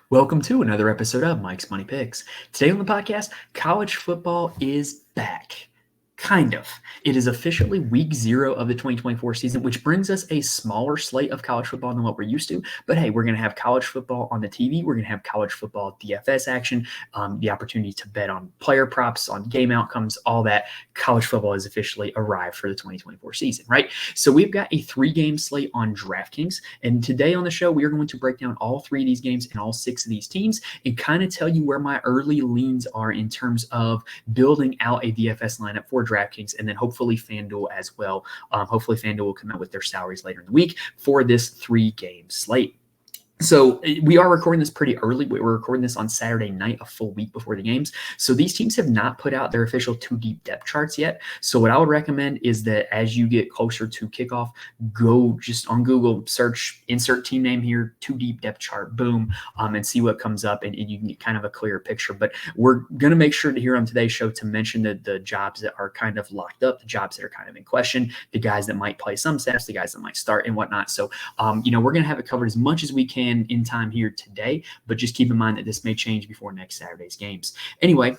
Welcome to another episode of Mike's Money Picks. Today on the podcast, college football is back. Kind of. It is officially week 0 of the 2024 season, which brings us a smaller slate of college football than what we're used to. But hey, we're going to have college football on the TV. We're going to have college football DFS action, the opportunity to bet on player props, on game outcomes, all that. College football has officially arrived for the 2024 season, right? So we've got a 3-game slate on DraftKings. And today on the show, we are going to break down all 3 of these games and all 6 of these teams and kind of tell you where my early leans are in terms of building out a DFS lineup for DraftKings, and then hopefully FanDuel as well. Hopefully FanDuel will come out with their salaries later in the week for this 3-game slate. So we are recording this pretty early. We're recording this on Saturday night, a full week before the games. So these teams have not put out their official 2-deep depth charts yet. So what I would recommend is that as you get closer to kickoff, go just on Google, search, insert team name here, 2-deep depth chart, boom, and see what comes up, and you can get kind of a clearer picture. But we're going to make sure to here on today's show to mention the jobs that are kind of locked up, the jobs that are kind of in question, the guys that might play some snaps, the guys that might start and whatnot. So, we're going to have it covered as much as we can in time here today, but just keep in mind that this may change before next Saturday's games. Anyway,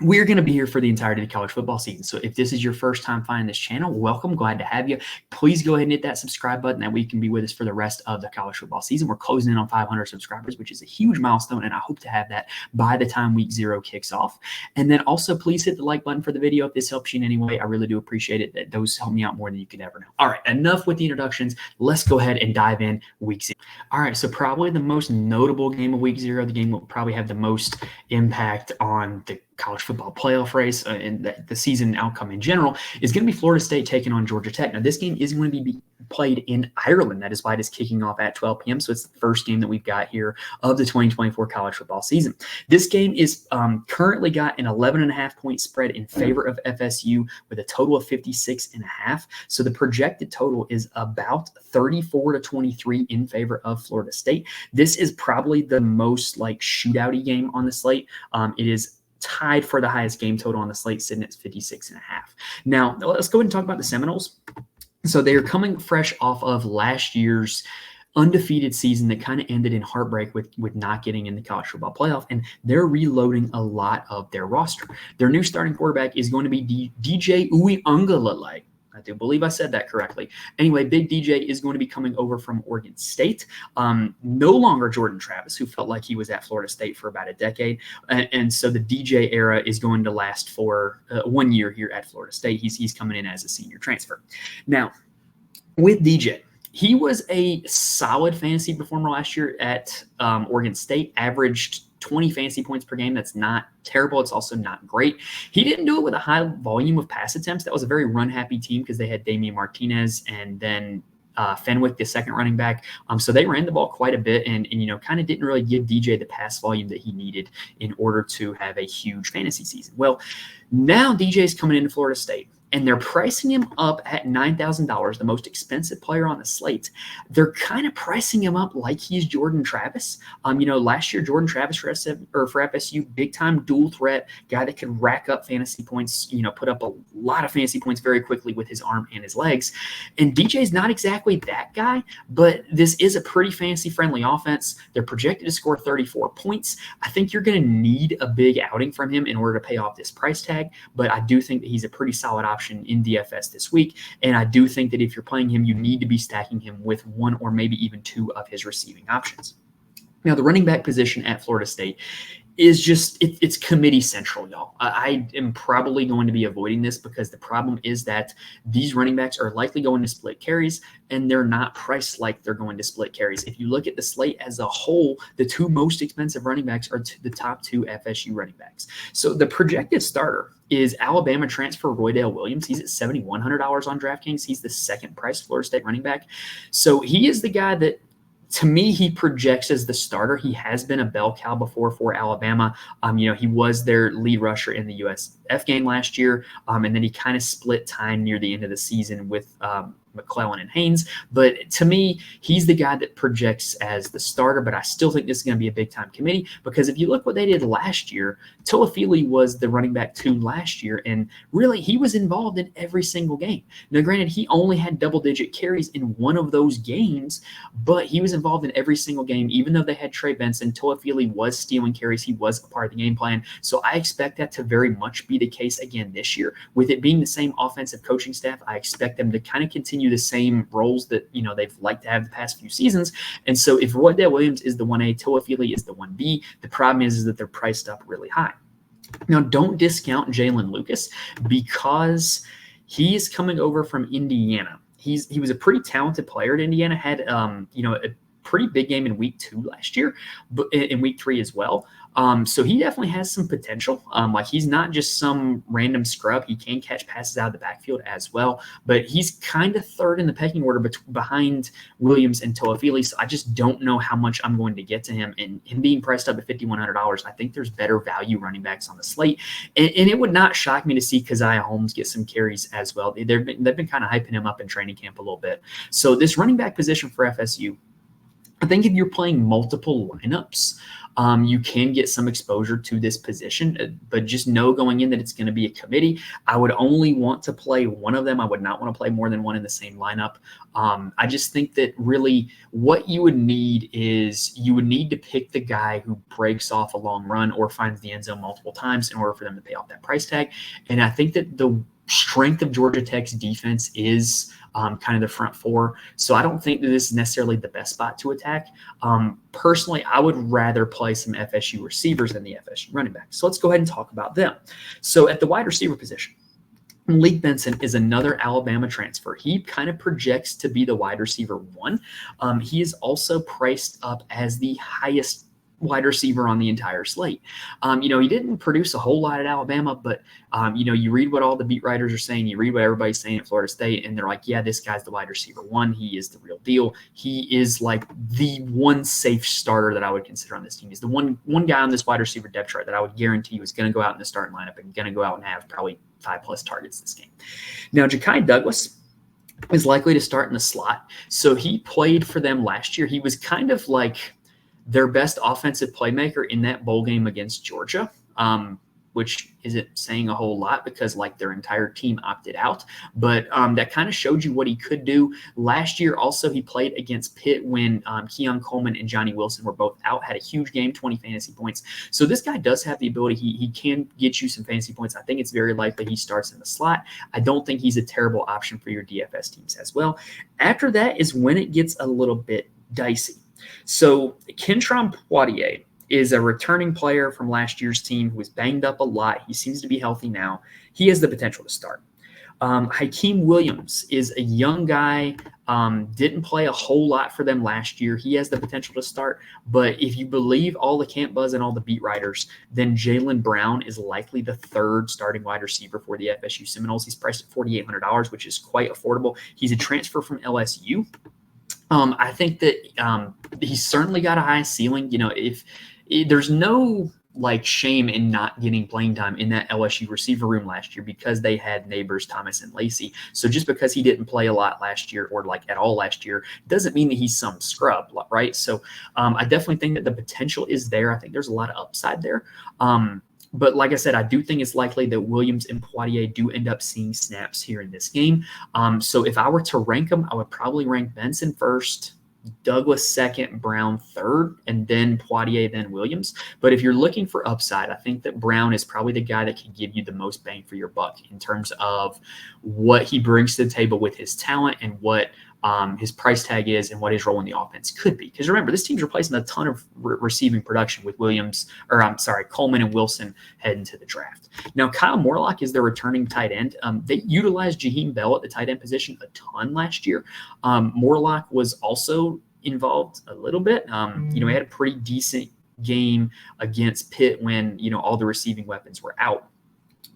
we're going to be here for the entirety of the college football season. So if this is your first time finding this channel, welcome. Glad to have you. Please go ahead and hit that subscribe button. That way you can be with us for the rest of the college football season. We're closing in on 500 subscribers, which is a huge milestone, and I hope to have that by the time week 0 kicks off. And then also please hit the like button for the video if this helps you in any way. I really do appreciate it. Those help me out more than you could ever know. All right, enough with the introductions. Let's go ahead and dive in week 0. All right, so probably the most notable game of week 0, the game that will probably have the most impact on the college football playoff race and the season outcome in general is going to be Florida State taking on Georgia Tech. Now, this game is going to be played in Ireland. That is why it is kicking off at 12 p.m. So it's the first game that we've got here of the 2024 college football season. This game is currently got an 11.5-point spread in favor of FSU with a total of 56.5. So the projected total is about 34-23 in favor of Florida State. This is probably the most shootout-y game on the slate. It is tied for the highest game total on the slate, sitting at 56.5. Now, let's go ahead and talk about the Seminoles. So they are coming fresh off of last year's undefeated season that kind of ended in heartbreak with not getting in the college football playoff, and they're reloading a lot of their roster. Their new starting quarterback is going to be DJ Uiagalelei. I do believe I said that correctly. Anyway, Big DJ is going to be coming over from Oregon State. No longer Jordan Travis, who felt like he was at Florida State for about a decade. And so the DJ era is going to last for 1 year here at Florida State. He's coming in as a senior transfer. Now, with DJ, he was a solid fantasy performer last year at Oregon State, averaged 20 fantasy points per game. That's not terrible. It's also not great. He didn't do it with a high volume of pass attempts. That was a very run-happy team because they had Damian Martinez and then Fenwick, the second running back. So they ran the ball quite a bit and kind of didn't really give DJ the pass volume that he needed in order to have a huge fantasy season. Well, now DJ is coming into Florida State, and they're pricing him up at $9,000, the most expensive player on the slate. They're kind of pricing him up like he's Jordan Travis. Last year, Jordan Travis for FSU, big-time dual threat, guy that could rack up fantasy points, put up a lot of fantasy points very quickly with his arm and his legs. And DJ's not exactly that guy, but this is a pretty fantasy-friendly offense. They're projected to score 34 points. I think you're going to need a big outing from him in order to pay off this price tag, but I do think that he's a pretty solid option in DFS this week. And I do think that if you're playing him, you need to be stacking him with 1 or maybe even 2 of his receiving options. Now, the running back position at Florida State is just, it's committee central, y'all. I am probably going to be avoiding this because the problem is that these running backs are likely going to split carries, and they're not priced like they're going to split carries. If you look at the slate as a whole, the 2 most expensive running backs are the top 2 FSU running backs. So the projected starter is Alabama transfer Roydale Williams. He's at $7,100 on DraftKings. He's the second priced Florida State running back. So he is the guy that, to me, he projects as the starter. He has been a bell cow before for Alabama. He was their lead rusher in the UF game last year, and then he kind of split time near the end of the season with McClellan and Haynes. But to me, he's the guy that projects as the starter, but I still think this is going to be a big-time committee because if you look what they did last year, Toafili was the running back 2 last year, and really he was involved in every single game. Now, granted, he only had double-digit carries in one of those games, but he was involved in every single game. Even though they had Trey Benson, Toafili was stealing carries. He was a part of the game plan. So I expect that to very much be the case again this year. With it being the same offensive coaching staff, I expect them to kind of continue the same roles that they've liked to have the past few seasons. And so if Roydell Williams is the 1A, Toafili is the 1B, the problem is that they're priced up really high. Now, don't discount Jalen Lucas because he is coming over from Indiana. He was a pretty talented player at Indiana, had a pretty big game in week 2 last year, but in week 3 as well. So he definitely has some potential. Like he's not just some random scrub. He can catch passes out of the backfield as well, but he's kind of third in the pecking order behind Williams and Toafili. So I just don't know how much I'm going to get to him. And him being priced up at $5,100, I think there's better value running backs on the slate. And it would not shock me to see Keziah Holmes get some carries as well. They've been kind of hyping him up in training camp a little bit. So this running back position for FSU, I think if you're playing multiple lineups, you can get some exposure to this position, but just know going in that it's going to be a committee. I would only want to play one of them. I would not want to play more than one in the same lineup. I just think that really what you would need is you would need to pick the guy who breaks off a long run or finds the end zone multiple times in order for them to pay off that price tag. And I think that the strength of Georgia Tech's defense is kind of the front 4. So I don't think that this is necessarily the best spot to attack. Personally, I would rather play some FSU receivers than the FSU running backs. So let's go ahead and talk about them. So at the wide receiver position, Malik Benson is another Alabama transfer. He kind of projects to be the wide receiver 1. He is also priced up as the highest wide receiver on the entire slate. He didn't produce a whole lot at Alabama, but you read what all the beat writers are saying, you read what everybody's saying at Florida State, and they're like, yeah, this guy's the wide receiver 1. He is the real deal. He is like the one safe starter that I would consider on this team. He's the one guy on this wide receiver depth chart that I would guarantee was going to go out in the starting lineup and going to go out and have probably 5+ targets this game. Now, Ja'Kai Douglas is likely to start in the slot. So he played for them last year. He was kind of like their best offensive playmaker in that bowl game against Georgia, which isn't saying a whole lot because like their entire team opted out. But that kind of showed you what he could do. Last year also he played against Pitt when Keon Coleman and Johnny Wilson were both out, had a huge game, 20 fantasy points. So this guy does have the ability. He can get you some fantasy points. I think it's very likely he starts in the slot. I don't think he's a terrible option for your DFS teams as well. After that is when it gets a little bit dicey. So Kentron Poitier is a returning player from last year's team who was banged up a lot. He seems to be healthy now. He has the potential to start. Hakeem Williams is a young guy, didn't play a whole lot for them last year. He has the potential to start. But if you believe all the camp buzz and all the beat writers, then Jaylen Brown is likely the 3rd starting wide receiver for the FSU Seminoles. He's priced at $4,800, which is quite affordable. He's a transfer from LSU. I think that he's certainly got a high ceiling. If there's no shame in not getting playing time in that LSU receiver room last year because they had Neighbors, Thomas, and Lacey. So just because he didn't play a lot last year or at all last year doesn't mean that he's some scrub, right? So I definitely think that the potential is there. I think there's a lot of upside there. But like I said, I do think it's likely that Williams and Poitier do end up seeing snaps here in this game. So if I were to rank them, I would probably rank Benson first, Douglas second, Brown third, and then Poitier, then Williams. But if you're looking for upside, I think that Brown is probably the guy that can give you the most bang for your buck in terms of what he brings to the table with his talent and what his price tag is and what his role in the offense could be. Because remember, this team's replacing a ton of receiving production with Coleman and Wilson heading to the draft. Now, Kyle Morlock is their returning tight end. They utilized Jaheim Bell at the tight end position a ton last year. Morlock was also involved a little bit. He had a pretty decent game against Pitt when, all the receiving weapons were out.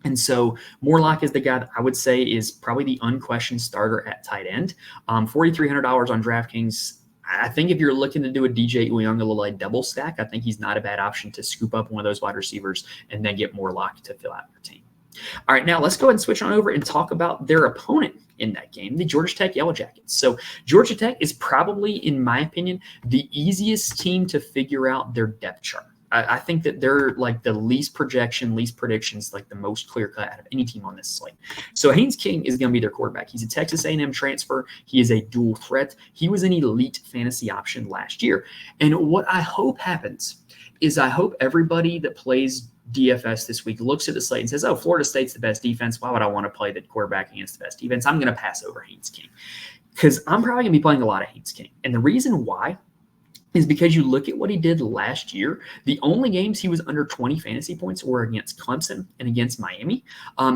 And so Morlock is the guy that I would say is probably the unquestioned starter at tight end. $4,300 on DraftKings. I think if you're looking to do a DJ Uiagalelei double stack, I think he's not a bad option to scoop up one of those wide receivers and then get Morlock to fill out your team. All right, now let's go ahead and switch on over and talk about their opponent in that game, the Georgia Tech Yellow Jackets. So Georgia Tech is probably, in my opinion, the easiest team to figure out their depth chart. I think that they're like the least predictions, like the most clear cut out of any team on this slate. So Haynes King is going to be their quarterback. He's a Texas A&M transfer. He is a dual threat. He was an elite fantasy option last year. And what I hope happens is I hope everybody that plays DFS this week looks at the slate and says, oh, Florida State's the best defense. Why would I want to play the quarterback against the best defense? I'm going to pass over Haynes King because I'm probably going to be playing a lot of Haynes King. And the reason why is because you look at what he did last year. The only games he was under 20 fantasy points were against Clemson and against Miami.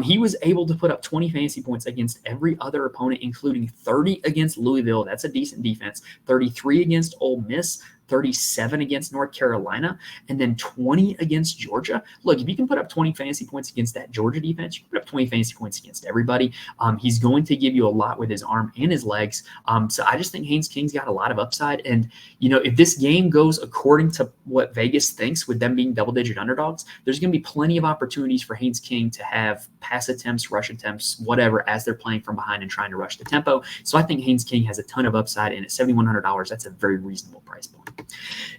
He was able to put up 20 fantasy points against every other opponent, including 30 against Louisville. That's a decent defense. 33 against Ole Miss. 37 against North Carolina, and then 20 against Georgia. Look, if you can put up 20 fantasy points against that Georgia defense, you can put up 20 fantasy points against everybody. He's going to give you a lot with his arm and his legs. So I just think Haynes King's got a lot of upside. And, if this game goes according to what Vegas thinks with them being double-digit underdogs, there's going to be plenty of opportunities for Haynes King to have pass attempts, rush attempts, whatever, as they're playing from behind and trying to rush the tempo. So I think Haynes King has a ton of upside, and at $7,100, that's a very reasonable price point.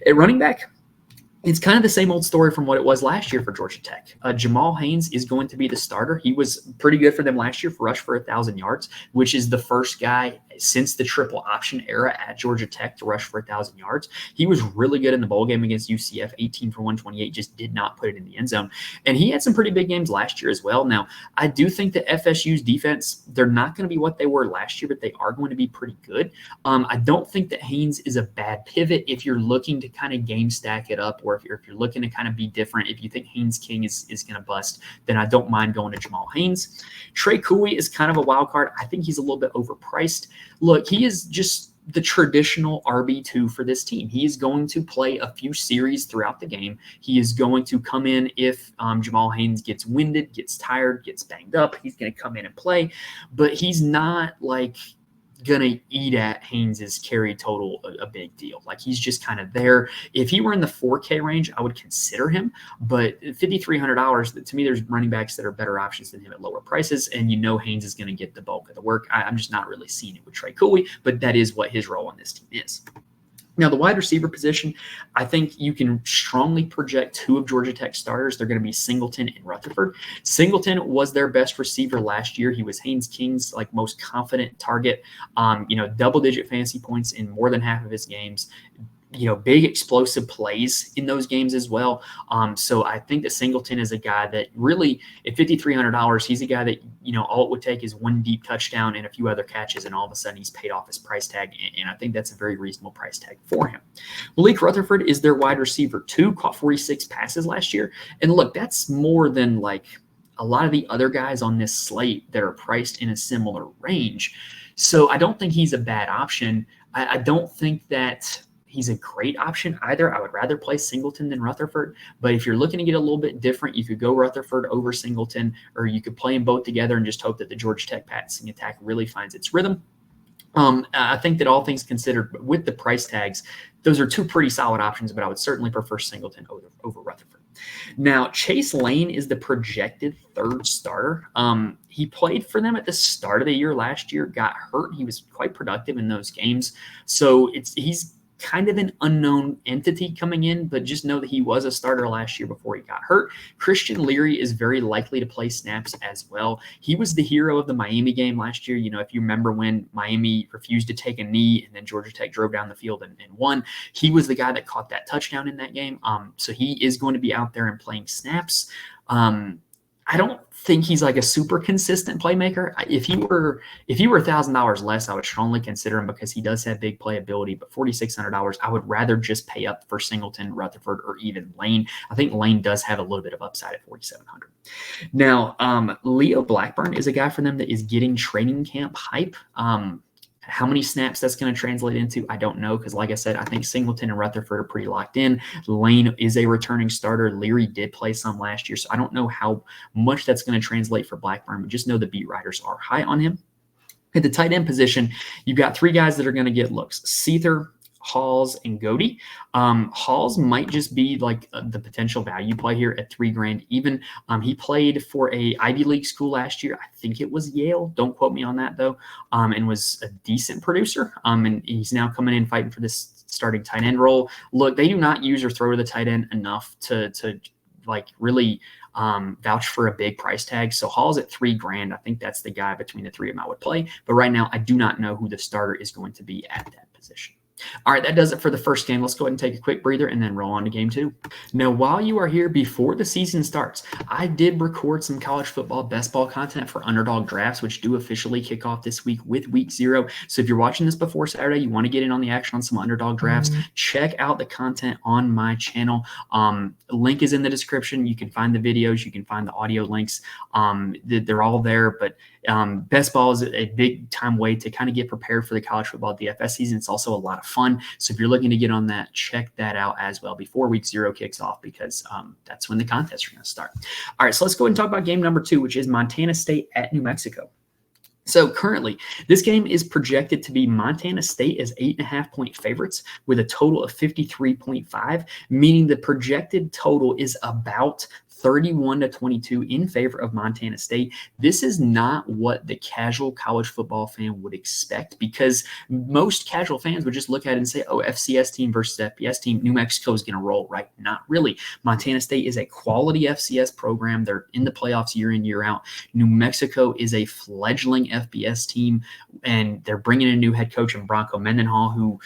At running back, it's kind of the same old story from what it was last year for Georgia Tech. Jamal Haynes is going to be the starter. He was pretty good for them last year for rush for 1,000 yards, which is the first guy since the triple option era at Georgia Tech to rush for 1,000 yards. He was really good in the bowl game against UCF, 18 for 128, just did not put it in the end zone. And he had some pretty big games last year as well. Now, I do think that FSU's defense, they're not going to be what they were last year, but they are going to be pretty good. I don't think that Haynes is a bad pivot if you're looking to kind of game stack it up, or if you're looking to kind of be different. If you think Haynes King is going to bust, then I don't mind going to Jamal Haynes. Trey Cooley is kind of a wild card. I think he's a little bit overpriced. Look, he is just the traditional RB2 for this team. He is going to play a few series throughout the game. He is going to come in if Jamal Haynes gets winded, gets tired, gets banged up. He's going to come in and play, but he's not like gonna eat at Haynes's carry total a big deal. Like, he's just kind of there. If he were in the 4K range, I would consider him, but $5,300, to me, there's running backs that are better options than him at lower prices, and Haynes is going to get the bulk of the work. I'm just not really seeing it with Trey Cooley, but that is what his role on this team is. Now, the wide receiver position, I think you can strongly project two of Georgia Tech starters. They're going to be Singleton and Rutherford. Singleton was their best receiver last year. He was Haynes King's most confident target. Double-digit fantasy points in more than half of his games. Big explosive plays in those games as well. So I think that Singleton is a guy that really, at $5,300, he's a guy that, all it would take is one deep touchdown and a few other catches, and all of a sudden he's paid off his price tag. And I think that's a very reasonable price tag for him. Malik Rutherford is their wide receiver too, caught 46 passes last year. And look, that's more than a lot of the other guys on this slate that are priced in a similar range. So I don't think he's a bad option. I don't think that he's a great option either. I would rather play Singleton than Rutherford. But if you're looking to get a little bit different, you could go Rutherford over Singleton, or you could play them both together and just hope that the Georgia Tech passing attack really finds its rhythm. I think that all things considered, with the price tags, those are two pretty solid options, but I would certainly prefer Singleton over Rutherford. Now, Chase Lane is the projected third starter. He played for them at the start of the year last year, got hurt. He was quite productive in those games. So he's kind of an unknown entity coming in, but just know that he was a starter last year before he got hurt. Christian Leary is very likely to play snaps as well. He was the hero of the Miami game last year. If you remember when Miami refused to take a knee and then Georgia Tech drove down the field and won, he was the guy that caught that touchdown in that game. So he is going to be out there and playing snaps. I don't think he's a super consistent playmaker. If he were $1,000 less, I would strongly consider him because he does have big playability. But $4,600, I would rather just pay up for Singleton, Rutherford, or even Lane. I think Lane does have a little bit of upside at $4,700. Now, Leo Blackburn is a guy for them that is getting training camp hype. How many snaps that's going to translate into, I don't know, because like I said, I think Singleton and Rutherford are pretty locked in. Lane is a returning starter. Leary did play some last year, so I don't know how much that's going to translate for Blackburn, but just know the beat writers are high on him. At the tight end position, you've got three guys that are going to get looks. Seether, Halls, and Goody. Halls might just be like the potential value play here at $3,000 even. He played for a Ivy League school last year. I think it was Yale. Don't quote me on that though. And was a decent producer. And he's now coming in fighting for this starting tight end role. Look, they do not use or throw to the tight end enough to like really vouch for a big price tag. So Hall's at $3,000. I think that's the guy between the three of them I would play. But right now, I do not know who the starter is going to be at that position. All right, that does it for the first game. Let's go ahead and take a quick breather and then roll on to game two. Now, while you are here before the season starts, I did record some college football best ball content for Underdog Drafts, which do officially kick off this week with week 0. So if you're watching this before Saturday, you want to get in on the action on some Underdog Drafts, check out the content on my channel. Link is in the description. You can find the videos. You can find the audio links. They're all there, but best ball is a big time way to kind of get prepared for the college football DFS season. It's also a lot of fun. So if you're looking to get on that, check that out as well before week 0 kicks off, because that's when the contests are going to start. All right, so let's go ahead and talk about game number 2, which is Montana State at New Mexico. So currently, this game is projected to be Montana State as 8.5-point favorites with a total of 53.5, meaning the projected total is about 31-22 in favor of Montana State. This is not what the casual college football fan would expect, because most casual fans would just look at it and say, oh, FCS team versus FBS team, New Mexico is going to roll, right? Not really. Montana State is a quality FCS program. They're in the playoffs year in, year out. New Mexico is a fledgling FBS team, and they're bringing in a new head coach in Bronco Mendenhall, who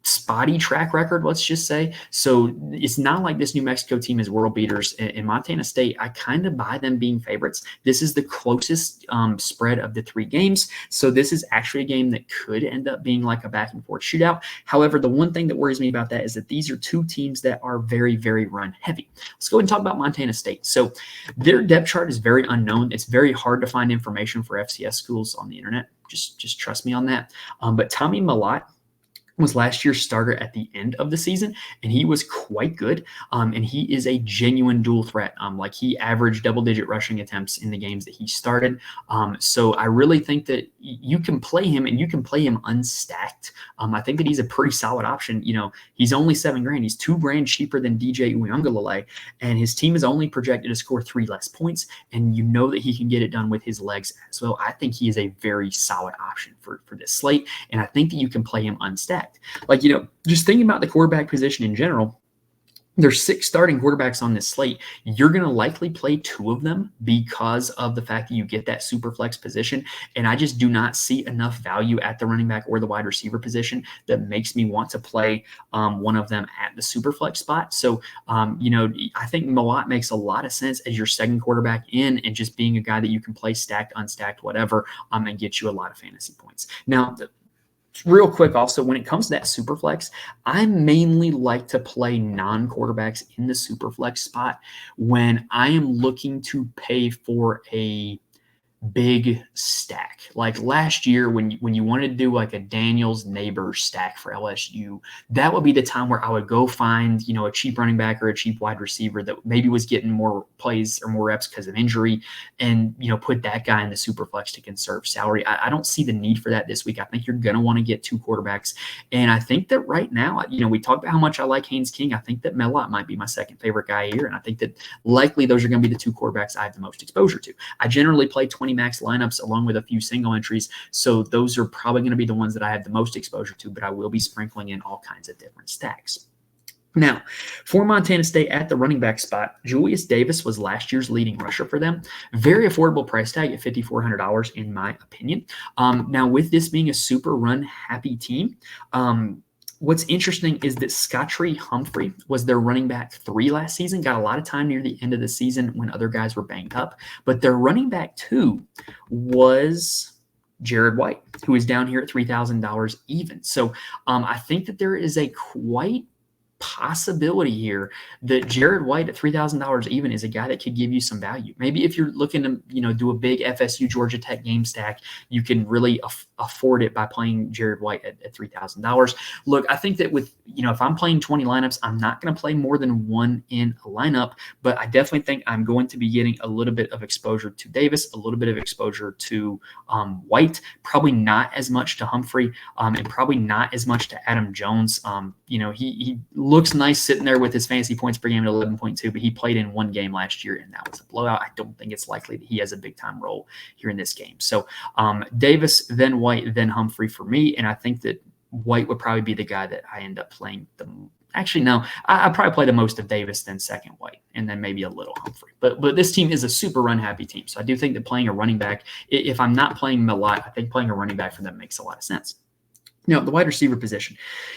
spotty track record, let's just say. So it's not like this New Mexico team is world beaters. In Montana State, I kind of buy them being favorites. This is the closest spread of the 3 games. So this is actually a game that could end up being like a back and forth shootout. However, the one thing that worries me about that is that these are 2 teams that are very, very run heavy. Let's go ahead and talk about Montana State. So their depth chart is very unknown. It's very hard to find information for FCS schools on the internet. Just trust me on that. But Tommy Mellott was last year's starter at the end of the season, and he was quite good. And he is a genuine dual threat. Like he averaged double-digit rushing attempts in the games that he started. So I really think that you can play him, and you can play him unstacked. I think that he's a pretty solid option. You know, he's only $7,000. He's $2,000 cheaper than DJ Uiagalelei, and his team is only projected to score 3 less points. And you know that he can get it done with his legs as well. I think he is a very solid option for this slate, and I think that you can play him unstacked. Like, you know, just thinking about the quarterback position in general, there's 6 starting quarterbacks on this slate. You're going to likely play 2 of them because of the fact that you get that super flex position. And I just do not see enough value at the running back or the wide receiver position that makes me want to play one of them at the super flex spot. So, you know, I think Mellott makes a lot of sense as your second quarterback in, and just being a guy that you can play stacked, unstacked, whatever, and get you a lot of fantasy points. Now, real quick, also, when it comes to that super flex, I mainly like to play non-quarterbacks in the super flex spot when I am looking to pay for a big stack. Like last year, when you wanted to do like a Daniels Neighbors stack for LSU, that would be the time where I would go find, you know, a cheap running back or a cheap wide receiver that maybe was getting more plays or more reps because of injury, and, you know, put that guy in the super flex to conserve salary. I don't see the need for that this week. I think you're going to want to get 2 quarterbacks. And I think that right now, you know, we talked about how much I like Haynes King. I think that Mellott might be my second favorite guy here. And I think that likely those are going to be the 2 quarterbacks I have the most exposure to. I generally play 20 max lineups along with a few single entries. So those are probably going to be the ones that I have the most exposure to, but I will be sprinkling in all kinds of different stacks. Now, for Montana State at the running back spot, Julius Davis was last year's leading rusher for them. Very affordable price tag at $5,400 in my opinion. Now, with this being a super run happy team, what's interesting is that Scottree Humphrey was their running back 3 last season, got a lot of time near the end of the season when other guys were banged up. But their running back 2 was Jared White, who is down here at $3,000 even. So I think that there is a quite possibility here that Jared White at $3,000 even is a guy that could give you some value. Maybe if you're looking to, do a big FSU Georgia Tech game stack, you can really afford it by playing Jared White at $3,000. Look, I think that if I'm playing 20 lineups, I'm not going to play more than one in a lineup, but I definitely think I'm going to be getting a little bit of exposure to Davis, a little bit of exposure to White, probably not as much to Humphrey, and probably not as much to Adam Jones. He looks nice sitting there with his fantasy points per game at 11.2, but he played in one game last year, and that was a blowout. I don't think it's likely that he has a big-time role here in this game. So Davis, then White, then Humphrey for me, and I think that White would probably be the guy that I end up playing Actually, no, I probably play the most of Davis, then second White, and then maybe a little Humphrey. But this team is a super run-happy team, so I do think that playing a running back, if I'm not playing him a lot, I think playing a running back for them makes a lot of sense. Now, the wide receiver position.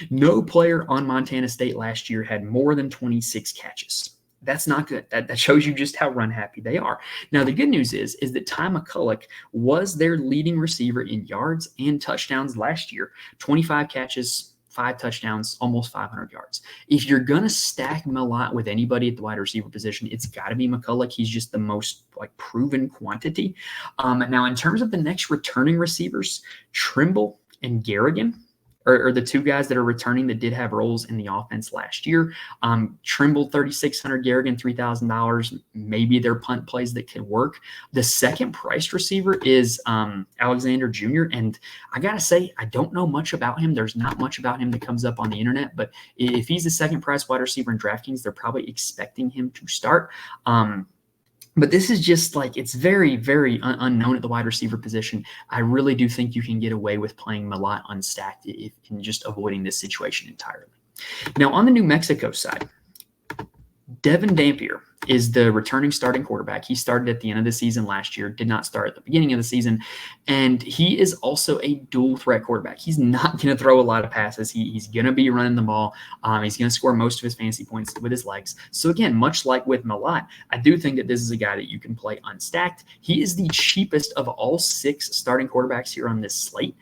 No player on Montana State last year had more than 26 catches. That's not good. That shows you just how run-happy they are. Now, the good news is that Ty McCulloch was their leading receiver in yards and touchdowns last year. 25 catches, 5 touchdowns, almost 500 yards. If you're going to stack him a lot with anybody at the wide receiver position, it's got to be McCulloch. He's just the most proven quantity. Now, in terms of the next returning receivers, Trimble and Garrigan are the two guys that are returning that did have roles in the offense last year. Trimble, $3,600, Garrigan, $3,000. Maybe they're punt plays that can work. The second priced receiver is Alexander Jr., and I got to say, I don't know much about him. There's not much about him that comes up on the internet, but if he's the second priced wide receiver in DraftKings, they're probably expecting him to start. But this is just it's very, very unknown at the wide receiver position. I really do think you can get away with playing Malott unstacked and just avoiding this situation entirely. Now, on the New Mexico side, Devin Dampier is the returning starting quarterback. He started at the end of the season last year, did not start at the beginning of the season, and he is also a dual threat quarterback. He's not going to throw a lot of passes. He's going to be running the ball. He's going to score most of his fantasy points with his legs. So again, much like with Malott, I do think that this is a guy that you can play unstacked. He is the cheapest of all 6 starting quarterbacks here on this slate.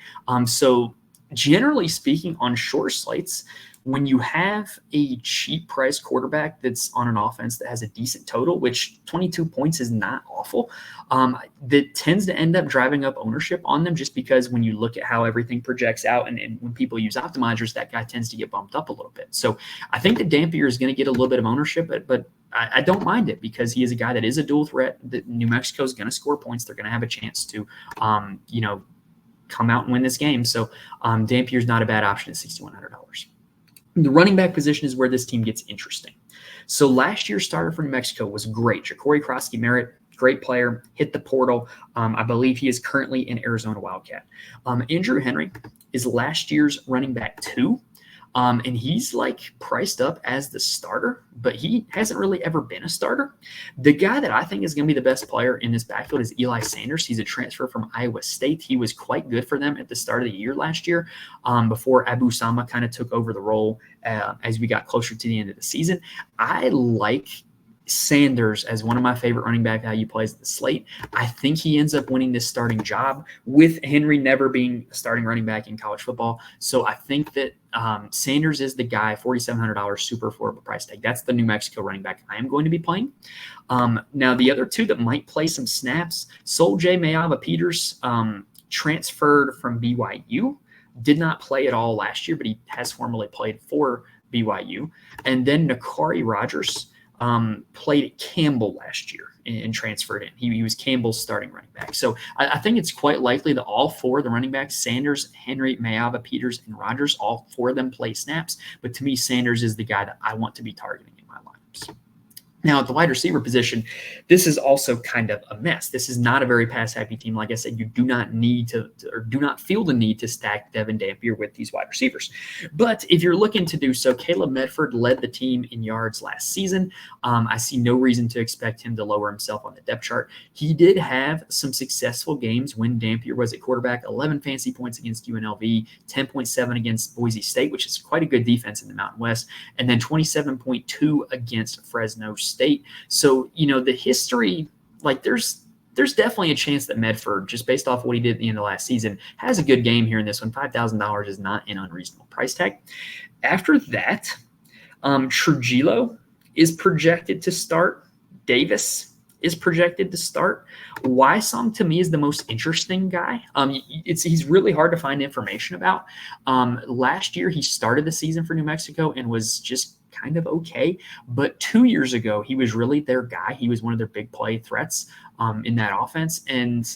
So generally speaking, on short slates, when you have a cheap price quarterback that's on an offense that has a decent total, which 22 points is not awful, that tends to end up driving up ownership on them just because when you look at how everything projects out and when people use optimizers, that guy tends to get bumped up a little bit. So I think that Dampier is going to get a little bit of ownership, but I don't mind it because he is a guy that is a dual threat. That New Mexico is going to score points. They're going to have a chance to, come out and win this game. So Dampier is not a bad option at $6,100. The running back position is where this team gets interesting. So last year's starter for New Mexico was great. Ja'Cory Krosky-Merritt, great player, hit the portal. I believe he is currently an Arizona Wildcat. Andrew Henry is last year's running back 2. And he's priced up as the starter, but he hasn't really ever been a starter. The guy that I think is going to be the best player in this backfield is Eli Sanders. He's a transfer from Iowa State. He was quite good for them at the start of the year last year, before Abu Sama kind of took over the role as we got closer to the end of the season. I like Sanders as one of my favorite running back value plays at the slate. I think he ends up winning this starting job with Henry never being a starting running back in college football. So I think that Sanders is the guy, $4,700, super affordable price tag. That's the New Mexico running back I am going to be playing. Now, the other two that might play some snaps, Sol J. Mayava-Peters transferred from BYU, did not play at all last year, but he has formerly played for BYU. And then Nakari Rogers played at Campbell last year and transferred in. He was Campbell's starting running back. So I think it's quite likely that all 4 of the running backs, Sanders, Henry, Mayava-Peters, and Rogers, all 4 of them play snaps. But to me, Sanders is the guy that I want to be targeting in my lineups. Now, at the wide receiver position, this is also kind of a mess. This is not a very pass-happy team. Like I said, you do not need to or do not feel the need to stack Devin Dampier with these wide receivers. But if you're looking to do so, Caleb Medford led the team in yards last season. I see no reason to expect him to lower himself on the depth chart. He did have some successful games when Dampier was at quarterback, 11 fantasy points against UNLV, 10.7 against Boise State, which is quite a good defense in the Mountain West, and then 27.2 against Fresno State. So, the history, there's definitely a chance that Medford, just based off what he did at the end of last season, has a good game here in this one. $5,000 is not an unreasonable price tag. After that, Trujillo is projected to start. Davis is projected to start. Wysong to me is the most interesting guy. He's really hard to find information about. Last year he started the season for New Mexico and was just kind of okay. But 2 years ago he was really their guy. He was one of their big play threats in that offense. And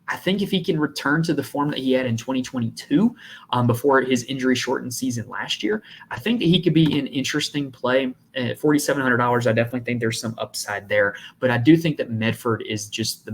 I think if he can return to the form that he had in 2022 before his injury-shortened season last year, I think that he could be an interesting play. At $4,700, I definitely think there's some upside there. But I do think that Medford is just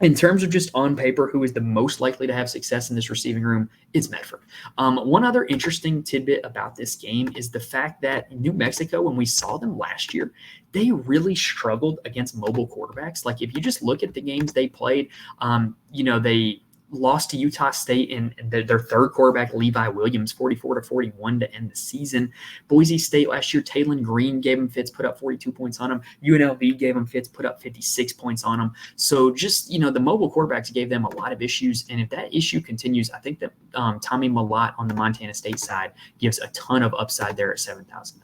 in terms of just on paper, who is the most likely to have success in this receiving room, it's Medford. One other interesting tidbit about this game is the fact that New Mexico, when we saw them last year, they really struggled against mobile quarterbacks. Like if you just look at the games they played, they lost to Utah State and their third quarterback, Levi Williams, 44-41 to end the season. Boise State last year, Taylon Green gave them fits, put up 42 points on them. UNLV gave them fits, put up 56 points on them. So just, the mobile quarterbacks gave them a lot of issues. And if that issue continues, I think that Tommy Mellott on the Montana State side gives a ton of upside there at $7,000.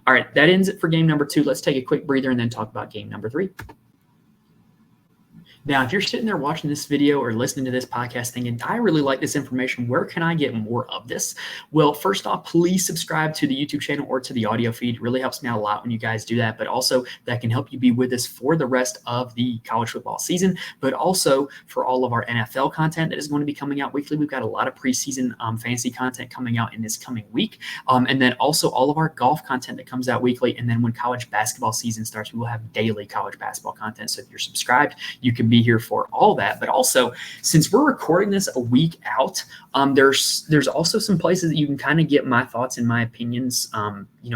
All right, that ends it for game number 2. Let's take a quick breather and then talk about game number 3. Now, if you're sitting there watching this video or listening to this podcast thinking, I really like this information, where can I get more of this? Well, first off, please subscribe to the YouTube channel or to the audio feed. It really helps me out a lot when you guys do that, but also that can help you be with us for the rest of the college football season, but also for all of our NFL content that is going to be coming out weekly. We've got a lot of preseason fantasy content coming out in this coming week, and then also all of our golf content that comes out weekly, and then when college basketball season starts, we will have daily college basketball content. So if you're subscribed, you can be here for all that. But also, since we're recording this a week out, there's also some places that you can kind of get my thoughts and my opinions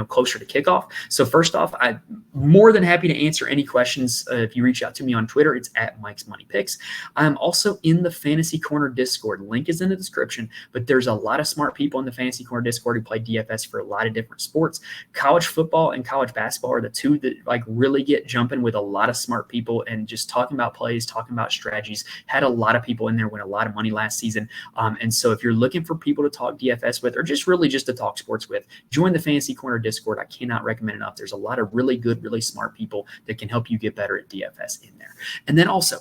closer to kickoff. So first off, I'm more than happy to answer any questions if you reach out to me on Twitter. It's at Mike's Money Picks. I'm also in the Fantasy Corner Discord. Link is in the description, but there's a lot of smart people in the Fantasy Corner Discord who play DFS for a lot of different sports. College football and college basketball are the two that really get jumping with a lot of smart people and just talking about plays, talking about strategies. Had a lot of people in there win a lot of money last season. And so if you're looking for people to talk DFS with or just to talk sports with, join the Fantasy Corner Discord. I cannot recommend enough. There's a lot of really good, really smart people that can help you get better at DFS in there. And then also,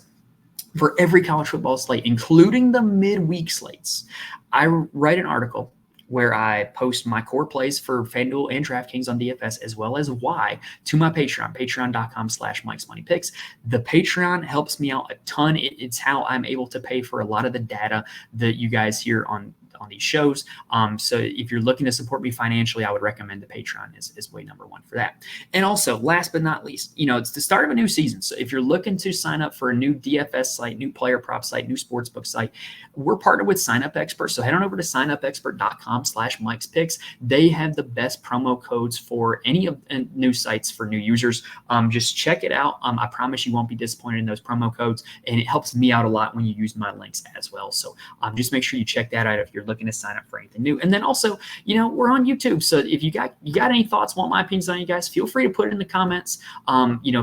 for every college football slate, including the midweek slates, I write an article where I post my core plays for FanDuel and DraftKings on DFS, as well as why, to my Patreon, patreon.com/Mike's Money Picks. The Patreon helps me out a ton. It's how I'm able to pay for a lot of the data that you guys hear on these shows. So if you're looking to support me financially, I would recommend the Patreon is way number one for that. And also, last but not least, it's the start of a new season. So if you're looking to sign up for a new DFS site, new player prop site, new sportsbook site, we're partnered with Sign Up Expert. So head on over to signupexpert.com/Mike's Picks. They have the best promo codes for any of new sites for new users. Just check it out. I promise you won't be disappointed in those promo codes, and it helps me out a lot when you use my links as well. So just make sure you check that out if you're looking to sign up for anything new. And then also, we're on YouTube. So if you got any thoughts, want my opinions on you guys, feel free to put it in the comments.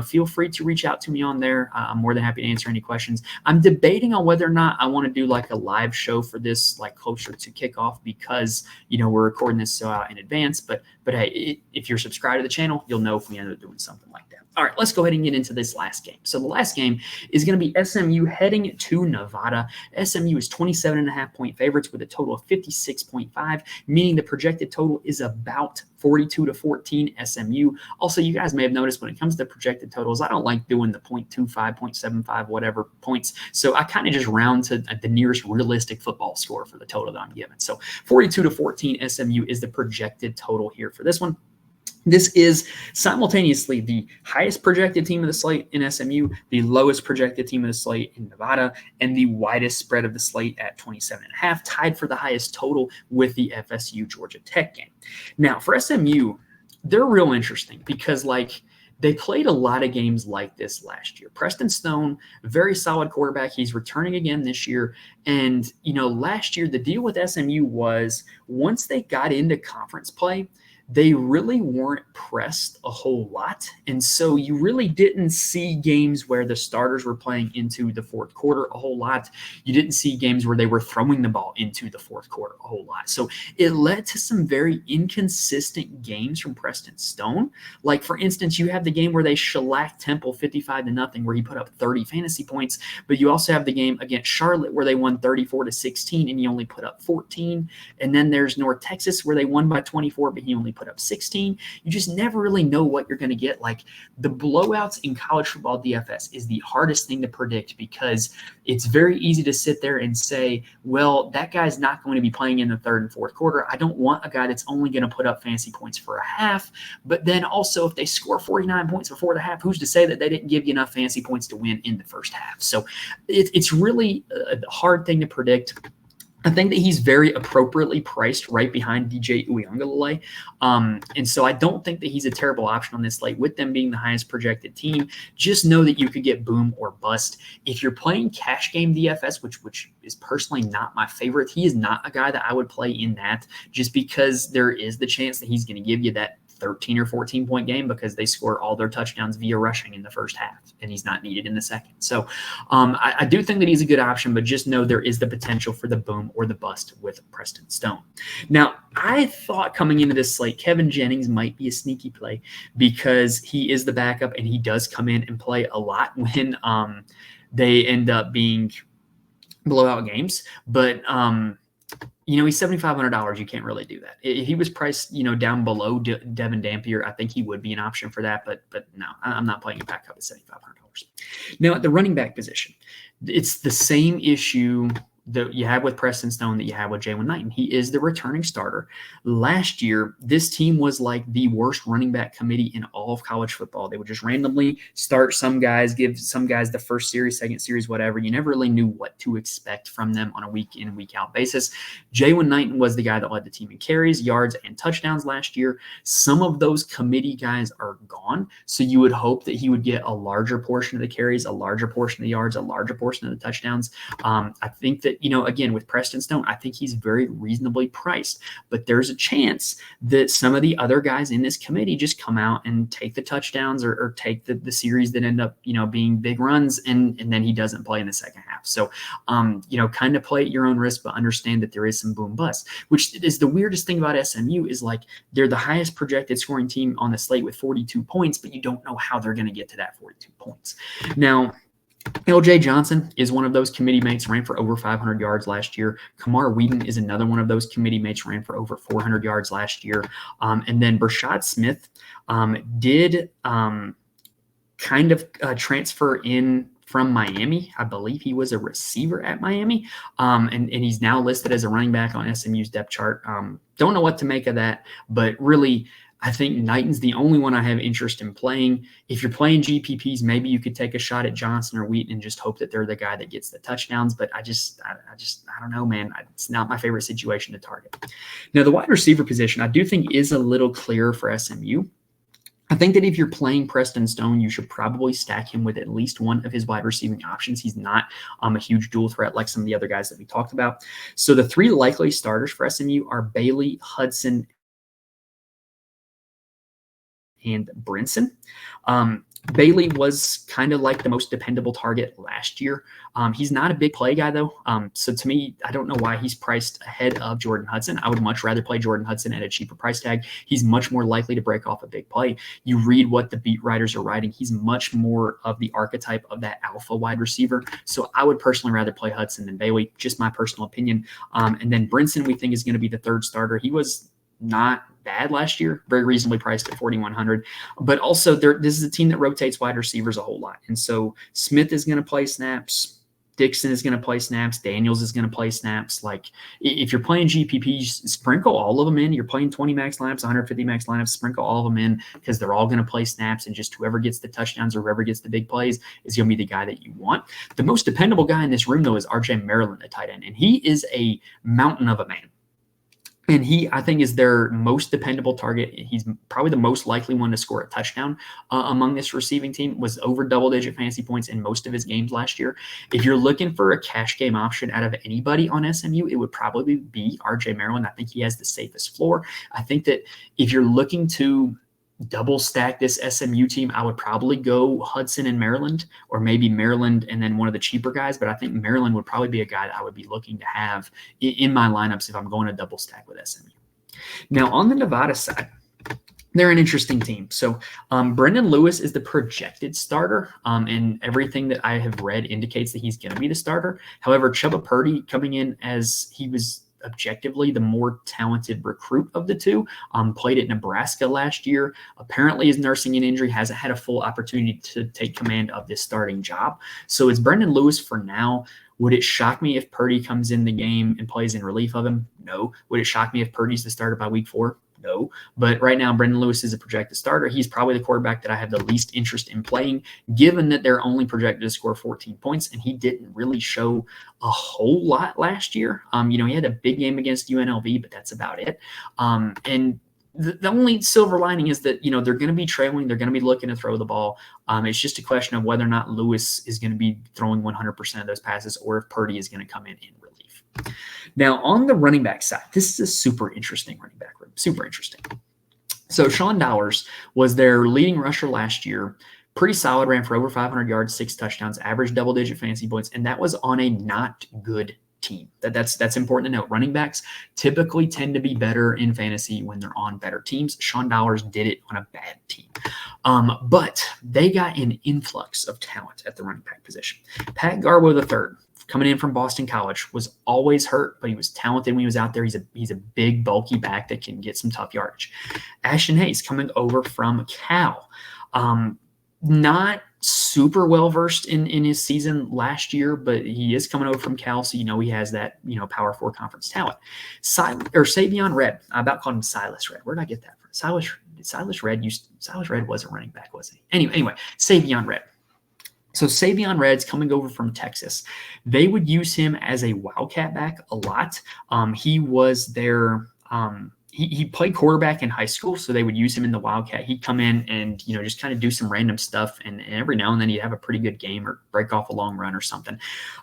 Feel free to reach out to me on there. I'm more than happy to answer any questions. I'm debating on whether or not I want to do like a live show for this, like closer to kickoff, because, we're recording this so out in advance. But hey, if you're subscribed to the channel, you'll know if we end up doing something like that. All right, let's go ahead and get into this last game. So the last game is going to be SMU heading to Nevada. SMU is 27.5-point favorites with a total of 56.5, meaning the projected total is about 42-14 SMU. Also, you guys may have noticed when it comes to projected totals, I don't like doing the 0.25, 0.75, whatever points. So I kind of just round to the nearest realistic football score for the total that I'm given. So 42-14 SMU is the projected total here for this one. This is simultaneously the highest projected team of the slate in SMU, the lowest projected team of the slate in Nevada, and the widest spread of the slate at 27.5, tied for the highest total with the FSU Georgia Tech game. Now, for SMU, they're real interesting because, they played a lot of games like this last year. Preston Stone, very solid quarterback. He's returning again this year. And, last year, the deal with SMU was once they got into conference play, they really weren't pressed a whole lot. And so you really didn't see games where the starters were playing into the fourth quarter a whole lot. You didn't see games where they were throwing the ball into the fourth quarter a whole lot. So it led to some very inconsistent games from Preston Stone. Like, for instance, you have the game where they shellacked Temple 55-0, where he put up 30 fantasy points, but you also have the game against Charlotte where they won 34-16 and he only put up 14. And then there's North Texas where they won by 24, but he only put up 16. You just never really know what you're going to get. Like, the blowouts in college football DFS is the hardest thing to predict because it's very easy to sit there and say, well, that guy's not going to be playing in the third and fourth quarter. I don't want a guy that's only going to put up fantasy points for a half. But then also, if they score 49 points before the half, who's to say that they didn't give you enough fantasy points to win in the first half? So it's really a hard thing to predict. I think that he's very appropriately priced right behind DJ Uiagalelei. And so I don't think that he's a terrible option on this slate. With them being the highest projected team, just know that you could get boom or bust. If you're playing cash game DFS, which is personally not my favorite, he is not a guy that I would play in that, just because there is the chance that he's going to give you that 13 or 14 point game because they score all their touchdowns via rushing in the first half and he's not needed in the second. So I do think that he's a good option, but just know there is the potential for the boom or the bust with Preston Stone. Now, I thought coming into this slate, Kevin Jennings might be a sneaky play because he is the backup and he does come in and play a lot when they end up being blowout games. But he's $7,500. You can't really do that. If he was priced, down below Devin Dampier, I think he would be an option for that. But no, I'm not playing a backup at $7,500. Now, at the running back position, it's the same issue that you have with Preston Stone that you have with Jaylen Knighton. He is the returning starter. Last year, this team was like the worst running back committee in all of college football. They would just randomly start some guys, give some guys the first series, second series, whatever. You never really knew what to expect from them on a week in, week out basis. Jaylen Knighton was the guy that led the team in carries, yards, and touchdowns last year. Some of those committee guys are gone, so you would hope that he would get a larger portion of the carries, a larger portion of the yards, a larger portion of the touchdowns. I think that, again, with Preston Stone, I think he's very reasonably priced, but there's a chance that some of the other guys in this committee just come out and take the touchdowns or take the series that end up, being big runs, and then he doesn't play in the second half. So, kind of play at your own risk, but understand that there is some boom bust, which is the weirdest thing about SMU is like they're the highest projected scoring team on the slate with 42 points, but you don't know how they're going to get to that 42 points. Now, LJ Johnson is one of those committee mates, ran for over 500 yards last year. Kamar Wheaton is another one of those committee mates, ran for over 400 yards last year. And then Brashad Smith did kind of transfer in from Miami. I believe he was a receiver at Miami. And he's now listed as a running back on SMU's depth chart. Don't know what to make of that, but really, I think Knighton's the only one I have interest in playing. If you're playing GPPs, maybe you could take a shot at Johnson or Wheaton and just hope that they're the guy that gets the touchdowns. But I don't know, man. It's not my favorite situation to target. Now, the wide receiver position, I do think is a little clearer for SMU. I think that if you're playing Preston Stone, you should probably stack him with at least one of his wide receiving options. He's not a huge dual threat like some of the other guys that we talked about. So the three likely starters for SMU are Bailey, Hudson, and Brinson. Bailey was kind of like the most dependable target last year. He's not a big play guy, though. So to me, I don't know why he's priced ahead of Jordan Hudson. I would much rather play Jordan Hudson at a cheaper price tag. He's much more likely to break off a big play. You read what the beat writers are writing. He's much more of the archetype of that alpha wide receiver. So I would personally rather play Hudson than Bailey, just my personal opinion. And then Brinson, we think, is going to be the third starter. He was not bad last year, very reasonably priced at 4,100. But also, this is a team that rotates wide receivers a whole lot. And so Smith is going to play snaps. Dixon is going to play snaps. Daniels is going to play snaps. Like, if you're playing GPP, sprinkle all of them in. You're playing 20 max lineups, 150 max lineups, sprinkle all of them in because they're all going to play snaps, and just whoever gets the touchdowns or whoever gets the big plays is going to be the guy that you want. The most dependable guy in this room, though, is RJ Maryland, the tight end, and he is a mountain of a man. And he, I think, is their most dependable target. He's probably the most likely one to score a touchdown among this receiving team, was over double-digit fantasy points in most of his games last year. If you're looking for a cash game option out of anybody on SMU, it would probably be R.J. Maryland. I think he has the safest floor. I think that if you're looking to double stack this SMU team, I would probably go Hudson and Maryland, or maybe Maryland and then one of the cheaper guys. But I think Maryland would probably be a guy that I would be looking to have in my lineups if I'm going to double stack with SMU. Now, on the Nevada side, they're an interesting team. So Brendan Lewis is the projected starter, and everything that I have read indicates that he's going to be the starter. However, Chubba Purdy coming in as he was objectively the more talented recruit of the two, played at Nebraska last year, apparently is nursing an injury, hasn't had a full opportunity to take command of this starting job. So it's Brendan Lewis for now. Would it shock me if Purdy comes in the game and plays in relief of him? No. Would it shock me if Purdy's the starter by week 4? No. But right now, Brendan Lewis is a projected starter. He's probably the quarterback that I have the least interest in playing, given that they're only projected to score 14 points, and he didn't really show a whole lot last year. He had a big game against UNLV, but that's about it. And the only silver lining is that, they're going to be trailing. They're going to be looking to throw the ball. It's just a question of whether or not Lewis is going to be throwing 100% of those passes, or if Purdy is going to come in relief. Now, on the running back side, this is a super interesting running back room. Super interesting. So Sean Dowers was their leading rusher last year. Pretty solid, ran for over 500 yards, 6 touchdowns, averaged double-digit fantasy points, and that was on a not good team. That's important to note. Running backs typically tend to be better in fantasy when they're on better teams. Sean Dowers did it on a bad team. But they got an influx of talent at the running back position. Pat Garbo III, coming in from Boston College, was always hurt, but he was talented when he was out there. He's a big, bulky back that can get some tough yardage. Ashton Hayes coming over from Cal. Not super well versed in his season last year, but he is coming over from Cal, so he has that Power 4 conference talent. Savion Red, I about called him Silas Red. Where did I get that from? Silas Red was a running back, wasn't he? Anyway, Savion Red. So Savion Red's coming over from Texas. They would use him as a wildcat back a lot. He was their he played quarterback in high school, so they would use him in the wildcat. He'd come in and just kind of do some random stuff, and every now and then he'd have a pretty good game or break off a long run or something.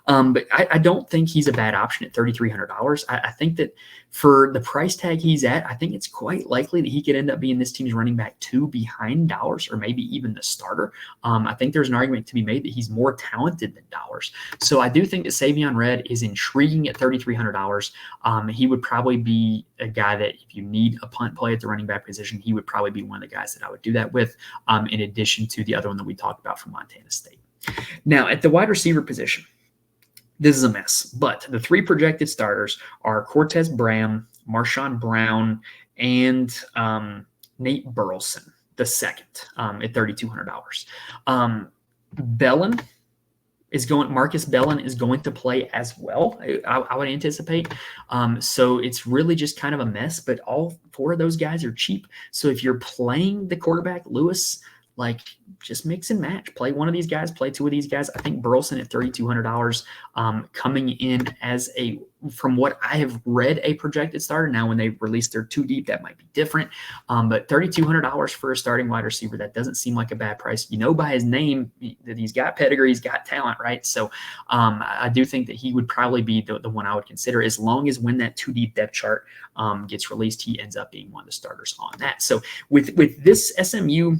But I don't think he's a bad option at $3,300. I think that for the price tag he's at, I think it's quite likely that he could end up being this team's running back 2 behind Dowers, or maybe even the starter. I think there's an argument to be made that he's more talented than Dowers. So I do think that Savion Red is intriguing at $3,300. He would probably be a guy that if you need a punt play at the running back position, he would probably be one of the guys that I would do that with, in addition to the other one that we talked about from Montana State. Now, at the wide receiver position, this is a mess, but the 3 projected starters are Cortez Bram, Marshawn Brown, and Nate Burleson, the second, at $3,200. Marcus Bellin is going to play as well, I would anticipate. So it's really just kind of a mess, but all 4 of those guys are cheap. So if you're playing the quarterback, Lewis, just mix and match. Play one of these guys, play 2 of these guys. I think Burleson at $3,200 coming in as from what I have read, a projected starter. Now, when they release their 2 deep, that might be different. But $3,200 for a starting wide receiver, that doesn't seem like a bad price. By his name that he's got pedigree, he's got talent, right? So I do think that he would probably be the one I would consider, as long as when that 2 deep depth chart gets released, he ends up being one of the starters on that. So with this SMU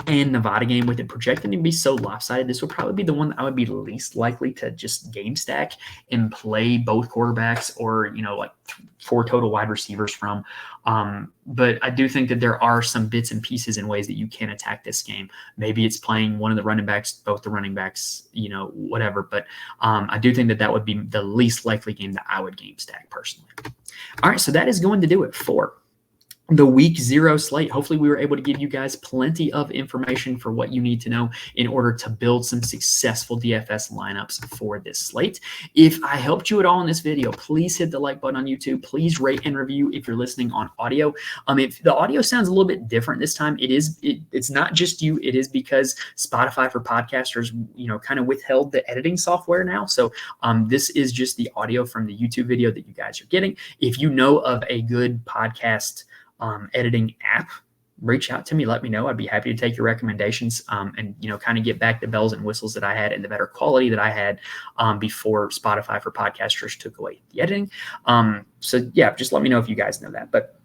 and Nevada game, with it projected to be so lopsided, this would probably be the one that I would be least likely to just game stack and play both quarterbacks, or 4 total wide receivers from. But I do think that there are some bits and pieces and ways that you can attack this game. Maybe it's playing one of the running backs, both the running backs, whatever. But I do think that would be the least likely game that I would game stack personally. All right, so that is going to do it for the week 0 slate. Hopefully we were able to give you guys plenty of information for what you need to know in order to build some successful DFS lineups for this slate. If I helped you at all in this video, please hit the like button on YouTube. Please rate and review if you're listening on audio. If the audio sounds a little bit different this time, it's not just you. It is because Spotify for podcasters, kind of withheld the editing software now. So this is just the audio from the YouTube video that you guys are getting. If you know of a good podcast editing app, reach out to me, let me know. I'd be happy to take your recommendations and kind of get back the bells and whistles that I had and the better quality that I had before Spotify for podcasters took away the editing. So yeah, just let me know if you guys know that. But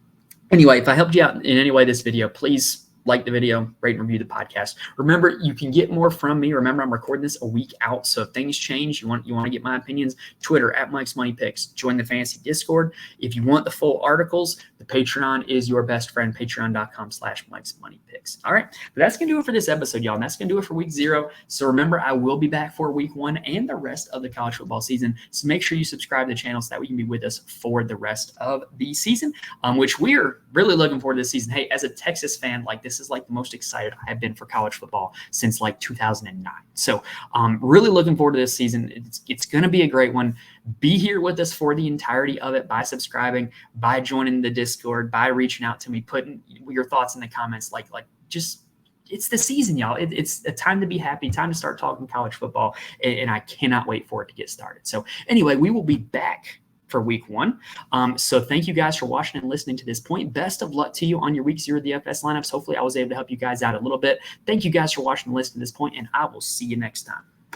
anyway, if I helped you out in any way this video, please like the video, rate and review the podcast. Remember, you can get more from me. Remember, I'm recording this a week out, so if things change, you want to get my opinions, Twitter at Mike's Money Picks. Join the fantasy Discord. If you want the full articles, the Patreon is your best friend, patreon.com/Mike's Money Picks. All right, but that's going to do it for this episode, y'all, and that's going to do it for week 0. So remember, I will be back for week 1 and the rest of the college football season. So make sure you subscribe to the channel so that we can be with us for the rest of the season, which we're really looking forward to this season. Hey, as a Texas fan, this is the most excited I've been for college football since 2009. So really looking forward to this season. It's going to be a great one. Be here with us for the entirety of it by subscribing, by joining the Discord, by reaching out to me, putting your thoughts in the comments. It's the season, y'all. It's a time to be happy, time to start talking college football, and I cannot wait for it to get started. So anyway, we will be back for week 1. So thank you guys for watching and listening to this point. Best of luck to you on your week 0 DFS lineups. Hopefully I was able to help you guys out a little bit. Thank you guys for watching and listening to this point, and I will see you next time.